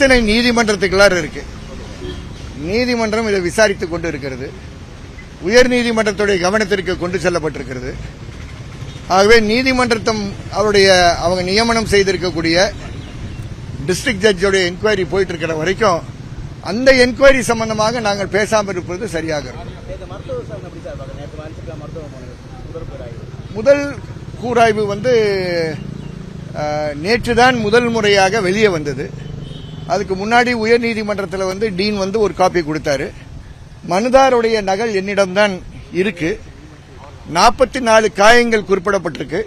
பிரச்சனை நீதிமன்றத்துக்குள்ளார இருக்கு. நீதிமன்றம் இதை விசாரித்துக் கொண்டு இருக்கிறது. உயர்நீதிமன்றத்துடைய கவனத்திற்கு கொண்டு செல்லப்பட்டிருக்கிறது. ஆகவே நீதிமன்றத்தம் அவங்க நியமனம் செய்திருக்கக்கூடிய டிஸ்ட்ரிக்ட் ஜட்ஜோடைய என்கொயரி போயிட்டு இருக்கிற வரைக்கும் அந்த என்கொயரி சம்பந்தமாக நாங்கள் பேசாமல் இருப்பது சரியாக இருக்கும். முதல் கூராய்வு நேற்றுதான் முதல் முறையாக வெளியே வந்தது. அதுக்கு முன்னாடி உயர்நீதிமன்றத்தில் டீன் ஒரு காப்பி கொடுத்தாரு. மனுதாருடைய நகல் என்னிடம்தான் இருக்கு. 44 காயங்கள் குறிப்பிடப்பட்டிருக்கு.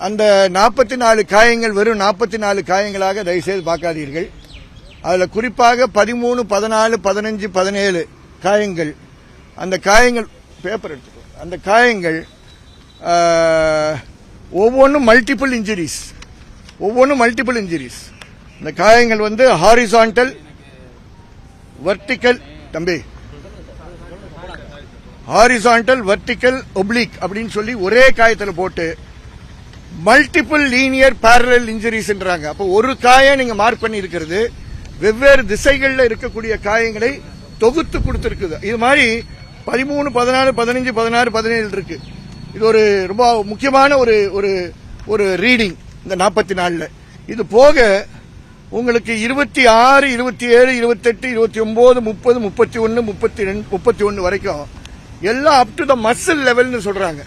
அந்த 44 காயங்கள் வெறும் 44 காயங்களாக தயவுசெய்து பார்க்காதீர்கள். அதில் குறிப்பாக 13, 14, 15, 17 காயங்கள். அந்த காயங்கள் பேப்பர் எடுத்துக்கோ. அந்த காயங்கள் ஒவ்வொன்றும் மல்டிபிள் இன்ஜுரிஸ். இந்த காயங்கள் ஹாரிசான்டல், வெர்டிக்கல், தம்பி ஹாரிசான்டல், வெர்டிக்கல், ஒப்ளிக் அப்படின்னு சொல்லி ஒரே காயத்தில் போட்டு மல்டிபிள் லீனியர் பேரலல் இன்ஜுரிஸ்ன்றாங்க. அப்போ ஒரு காயம் நீங்க மார்க் பண்ணி இருக்கிறது வெவ்வேறு திசைகளில் இருக்கக்கூடிய காயங்களை தொகுத்து கொடுத்திருக்குது. இது மாதிரி 13, 14, 15, 16, 17 இருக்கு. இது ஒரு ரொம்ப முக்கியமான ஒரு ரீடிங் இந்த 44. இது போக உங்களுக்கு 26, 27, 28, 29, 30, 31, 32, 31 வரைக்கும் எல்லாம் அப் டு த மசில் லெவல்னு சொல்றாங்க.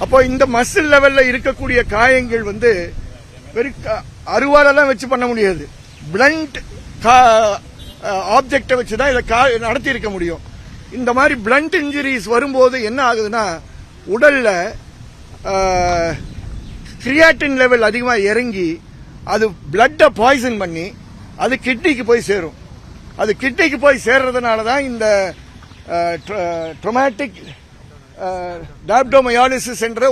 அப்போ இந்த மசில் லெவல்ல இருக்கக்கூடிய காயங்கள் அருவாலெல்லாம் வச்சு பண்ண முடியாது. பிளண்ட் ஆப்ஜெக்டை வச்சுதான் இதை நடத்தி இருக்க முடியும். இந்த மாதிரி பிளண்ட் இன்ஜுரிஸ் வரும்போது என்ன ஆகுதுன்னா உடல்ல கிரியாட்டின் லெவல் அதிகமாக இறங்கி அது பிளட்டை பாய்சன் பண்ணி அது கிட்னிக்கு போய் சேரும். அது கிட்னிக்கு போய் சேர்றதுனால தான் இந்த ட்ரோமேட்டிக் டாப்டோமயாலிசிஸ் என்ற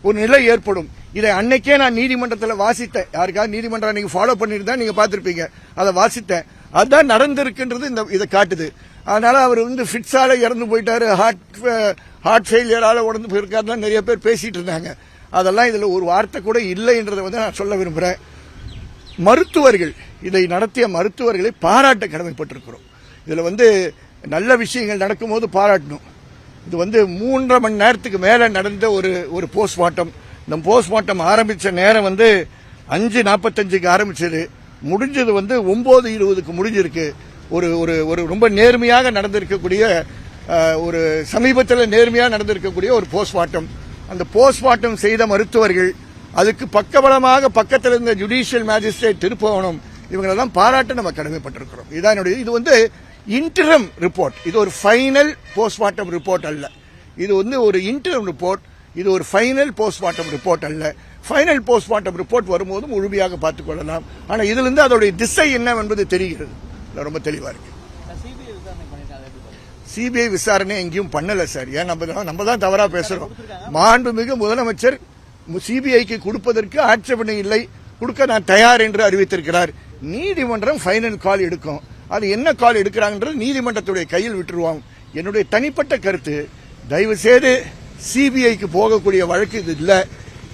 ஒரு நிலை ஏற்படும். இதை அன்னைக்கே நான் நீதிமன்றத்தில் வாசித்தேன். யாருக்காவது நீதிமன்றம் நீங்க ஃபாலோ பண்ணிருந்தா நீங்க பார்த்திருப்பீங்க. அதை வாசித்தேன். அதுதான் நடந்திருக்குன்றது இதை காட்டுது. அதனால அவர் ஃபிட்ஸால இறந்து போயிட்டாரு, ஹார்ட் ஃபெயிலியரால உடந்து போயிருக்காருன்னு நிறைய பேர் பேசிட்டு இருந்தாங்க. அதெல்லாம் இதுல ஒரு வார்த்தை கூட இல்லை என்றதை நான் சொல்ல விரும்புறேன். மருத்துவர்கள், இதை நடத்திய மருத்துவர்களை பாராட்ட கடமைப்பட்டிருக்கிறோம். இதுல நல்ல விஷயங்கள் நடக்கும்போது பாராட்டணும். இது 3.5 மணி நேரத்துக்கு மேல நடந்த ஒரு போஸ்ட்மார்ட்டம். இந்த போஸ்ட்மார்ட்டம் ஆரம்பிச்ச நேரம் 5:45க்கு ஆரம்பிச்சது. முடிஞ்சது 9:20க்கு முடிஞ்சிருக்கு. ஒரு ரொம்ப நேர்மையாக நடந்திருக்கக்கூடிய ஒரு சமீபத்தில் நேர்மையாக நடந்திருக்கக்கூடிய ஒரு போஸ்ட்மார்ட்டம். அந்த போஸ்ட்மார்ட்டம் செய்த மருத்துவர்கள், அதுக்கு பக்கபலமாக பக்கத்தில் இருந்த ஜுடிஷியல் மேஜிஸ்ட்ரேட் திருப்பவனம், இவங்களெல்லாம் பாராட்ட நம்ம கடமைப்பட்டிருக்கிறோம். இதான் என்னுடைய இது இன்டரம் ரிப்போர்ட். இது ஒரு ஃபைனல் போஸ்ட்மார்ட்டம் ரிப்போர்ட் அல்ல. இது ஒரு இன்டரம் ரிப்போர்ட். இது ஒரு ஃபைனல் போஸ்ட்மார்ட்டம் ரிப்போர்ட் அல்ல. ஃபைனல் போஸ்ட்மார்ட்டம் ரிப்போர்ட் வரும்போது முழுமையாக பார்த்துக் கொள்ளலாம். ஆனால் இதிலிருந்து அதோடைய திசை என்னவென்பது தெரிகிறது. ரொம்ப தெளிவா இருக்கு. சிபிஐ விசாரணை எங்கேயும் பண்ணல சார். ஏன் நம்ம தான் தவறா பேசுறோம். மாண்புமிகு முதலமைச்சர் சிபிஐக்கு கொடுப்பதற்கு ஆட்சேபனை இல்லை, கொடுக்க நான் தயார் என்று அறிவித்திருக்கிறார். நீதிமன்றம் ஃபைனல் கால் எடுக்கும். அது என்ன கால் எடுக்கிறாங்கன்றது நீதிமன்றத்துடைய கையில் விட்டுருவாங்க. என்னுடைய தனிப்பட்ட கருத்து, தயவு செய்து சிபிஐக்கு போகக்கூடிய வழக்கு இது இல்ல.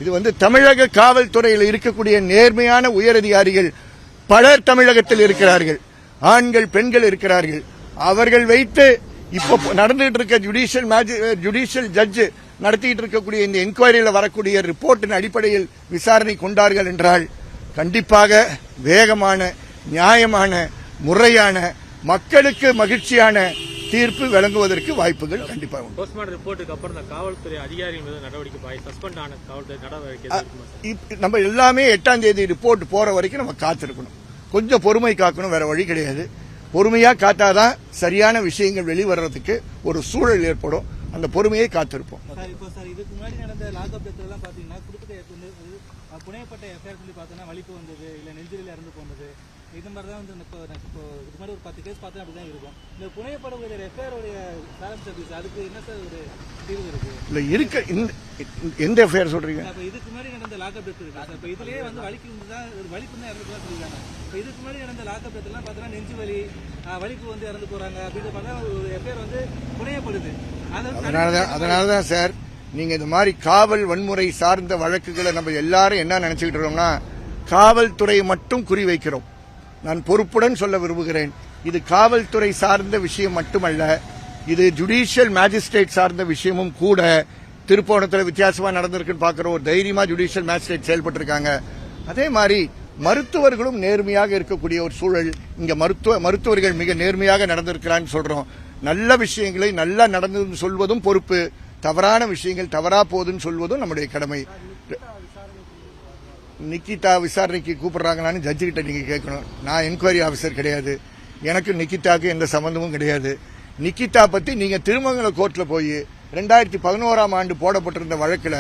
இது தமிழக காவல்துறையில் இருக்கக்கூடிய நேர்மையான உயரதிகாரிகள் பலர் தமிழகத்தில் இருக்கிறார்கள். ஆண்கள், பெண்கள் இருக்கிறார்கள். அவர்கள் வைத்து இப்ப நடந்துட்டு இருக்க ஜுடிஷியல் ஜட்ஜ் நடத்திட்டு இருக்கக்கூடிய இந்த என்கொயரியில வரக்கூடிய ரிப்போர்ட்டின் அடிப்படையில் விசாரணை கொண்டார்கள் என்றால் கண்டிப்பாக வேகமான, நியாயமான, முறையான, மக்களுக்கு மகிழ்ச்சியான தீர்ப்பு வழங்குவதற்கு வாய்ப்புகள் கண்டிப்பாக உண்டு. போஸ்ட்மார்ட்டம் ரிப்போர்ட்டுக்கு அப்புறம் காவல்துறை அதிகாரிகள் மீது நடவடிக்கை, சஸ்பெண்ட் ஆன காவல்துறை நடவடிக்கை நம்ம எல்லாமே 8ஆம் தேதி ரிப்போர்ட் போற வரைக்கும் நம்ம காத்திருக்கணும். கொஞ்சம் பொறுமை காக்கணும், வேற வழி கிடையாது. பொறுமையா காத்தாதான் சரியான விஷயங்கள் வெளிவரதுக்கு ஒரு சூழல் ஏற்படும். அந்த பொறுமையை காத்திருப்போம். இதுக்கு முன்னாடி நடந்த லாக்அப் எல்லாம் பாத்தீங்கன்னா புனையப்பட்ட எஃப்ஐஆர் சொல்லி பார்த்தோன்னா வலிப்பு வந்தது, இல்ல நெஞ்சுரில் இறந்து போனது, இது மாதிரி தான் இப்போ இது மாதிரி ஒரு 10 கேஸ் பார்த்தா அப்படிதான் இருக்கும். இந்த புனையப்படக்கூடிய எஃப்ஐஆர் சாரம் சர்வீஸ் அதுக்கு என்ன சார் ஒரு தீர்வு இருக்கு? இல்ல இருக்க எந்த எஃப்ஐஆர் சொல்றீங்க? இதுக்கு முன்னாடி நடந்த லாக்அப் டெத் இருக்கு. இப்ப இதுலயே வலிப்பு தான், ஒரு வலிப்பு தான் இறந்து போலாம் சொல்லிருக்காங்க. இப்ப இதுக்கு முன்னாடி நடந்த லாக்அப் டெத் எல்லாம் பார்த்தோன்னா நெஞ்சு வலி, வலிப்பு இறந்து போறாங்க அப்படின்ற மாதிரி ஒரு எஃப்ஐஆர் புனையப்படுது. அதனாலதான் சார், நீங்க இந்த மாதிரி காவல் வன்முறை சார்ந்த வழக்குகளை நம்ம எல்லாரும் என்ன நினைச்சுக்கிட்டு இருக்கோம்னா, காவல்துறையை மட்டும் குறி வைக்கிறோம். நான் பொறுப்புடன் சொல்ல விரும்புகிறேன். இது காவல்துறை சார்ந்த விஷயம் மட்டுமல்ல, இது ஜுடிஷியல் மேஜிஸ்ட்ரேட் சார்ந்த விஷயமும் கூட. திருப்போணத்தில் வித்தியாசமா நடந்திருக்குன்னு பார்க்கிறோம். ஒரு தைரியமா ஜுடிஷியல் மேஜிஸ்ட்ரேட் செயல்பட்டு இருக்காங்க. அதே மாதிரி மருத்துவர்களும் நேர்மையாக இருக்கக்கூடிய ஒரு சூழல் இங்க மருத்துவர்கள் மிக நேர்மையாக நடந்திருக்கிறான்னு சொல்றோம். நல்ல விஷயங்களை நல்லா நடந்ததுன்னு சொல்வதும் பொறுப்பு, தவறான விஷயங்கள் தவறா போகுதுன்னு சொல்வதும் நம்முடைய கடமை. நிக்கிதா விசாரணைக்கு கூப்பிடுறாங்களான்னு ஜட்ஜு கிட்ட நீங்க கேட்கணும். நான் என்கொயரி ஆபீசர் கிடையாது, எனக்கு நிக்கிதாக்கு எந்த சம்பந்தமும் கிடையாது. நிக்கிதா பத்தி நீங்க திருமங்கல கோர்ட்ல போய் 2011ஆம் ஆண்டு போடப்பட்டிருந்த வழக்குல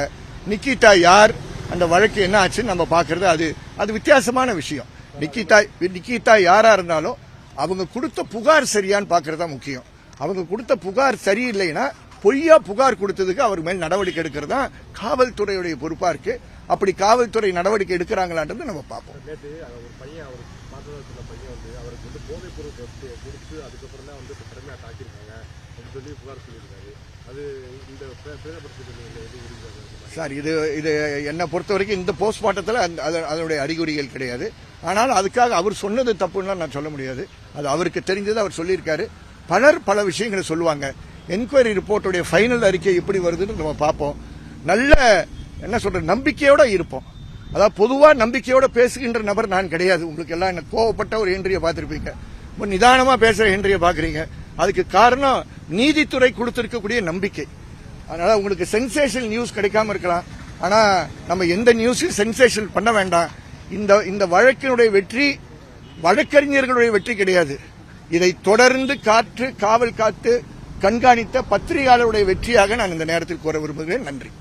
நிக்கிதா யார், அந்த வழக்கு என்ன ஆச்சுன்னு நம்ம பாக்குறது அது வித்தியாசமான விஷயம். நிக்கிதா யாரா இருந்தாலும் அவங்க கொடுத்த புகார் சரியான்னு பாக்குறதா முக்கியம். அவங்க கொடுத்த புகார் சரியில்லைன்னா பொய்யா புகார் கொடுத்ததுக்கு அவர் மேல் நடவடிக்கை எடுக்கிறது தான் காவல்துறையுடைய பொறுப்பா இருக்கு. அப்படி காவல்துறை நடவடிக்கை எடுக்கிறாங்களான்றது நம்ம பார்ப்போம். நேற்று ஒரு பையன் அவர் பாதுகாப்புல பையன் அவருக்கு போதைப் பொருள் கொடுத்து அதுக்கப்புறம் தான் திறமையா தாக்கியிருக்காங்க அப்படின்னு சொல்லி புகார் சொல்லியிருக்காரு. அது இந்த சார், இது என்னை பொறுத்த வரைக்கும் இந்த போஸ்ட்மார்ட்டத்தில் அதனுடைய அறிகுறிகள் கிடையாது. ஆனால் அதுக்காக அவர் சொன்னது தப்புன்னு நான் சொல்ல முடியாது. அது அவருக்கு தெரிஞ்சது அவர் சொல்லியிருக்காரு. பலர் பல விஷயங்களை சொல்லுவாங்க. என்கொயரி ரிப்போர்ட்டுடைய ஃபைனல் அறிக்கை எப்படி வருதுன்னு நம்ம பார்ப்போம். நல்ல என்ன சொல்ற நம்பிக்கையோட இருப்போம். அதாவது பொதுவா நம்பிக்கையோட பேசுகின்ற நபர் நான் கிடையாது. உங்களுக்கு எல்லாம் என்ன கோவப்பட்ட ஒரு ஹென்ரியை பார்த்திருப்பீங்க, நிதானமா பேசுற ஹென்ரியை பாக்குறீங்க. அதுக்கு காரணம் நீதித்துறை கொடுத்திருக்கக்கூடிய நம்பிக்கை. அதனால உங்களுக்கு சென்சேஷனல் நியூஸ் கிடைக்காம இருக்கலாம், ஆனா நம்ம எந்த நியூஸையும் சென்சேஷன் பண்ண வேண்டாம். இந்த வழக்கினுடைய வெற்றி வழக்கறிஞர்களுடைய வெற்றி கிடையாது. இதை தொடர்ந்து காவல் காத்து கண்காணித்த பத்திரிகையாளருடைய வெற்றியாக நான் இந்த நேரத்தில் கூற விரும்புகிறேன். நன்றி.